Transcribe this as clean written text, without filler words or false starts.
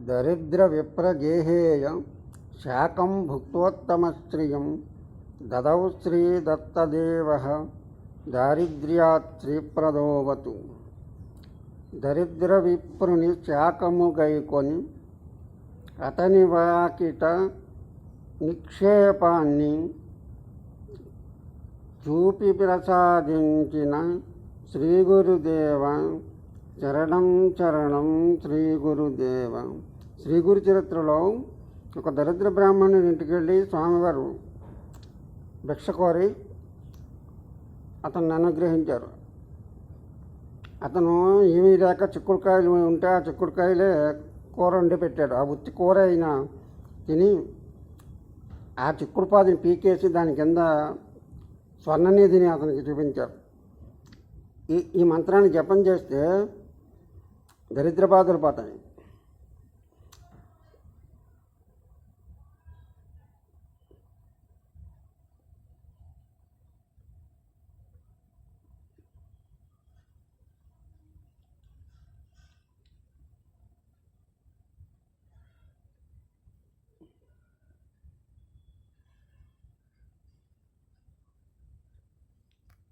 దరిద్ర విప్రగేహేయ శాకం భుక్తోత్తమశ్రియం దదౌ శ్రీ దత్తదేవ దారిద్ర్యాత్ శ్రీప్రదోవతు. దరిద్ర విప్రుని శాకము గైకొని అతని వాకిట నిక్షేపాన్ని చూపి ప్రసాదించిన శ్రీ గురుదేవ చరణం చరణం శ్రీ గురుదేవ. శ్రీ గురు చరిత్రలో ఒక దరిద్ర బ్రాహ్మణుని ఇంటికి వెళ్ళి స్వామివారు భిక్ష కోరి అతన్ని అనుగ్రహించారు. అతను ఏమీ లేక చిక్కుడుకాయలు ఉంటే ఆ చిక్కుడుకాయలే కూర వండి పెట్టాడు. ఆ ఉత్తి కూర అయినా తిని ఆ చిక్కుడు పాదిని పీకేసి దాని కింద స్వర్ణనిధిని అతనికి చూపించారు. ఈ మంత్రాన్ని జపం చేస్తే దరిద్ర బాధలు పోతాయి.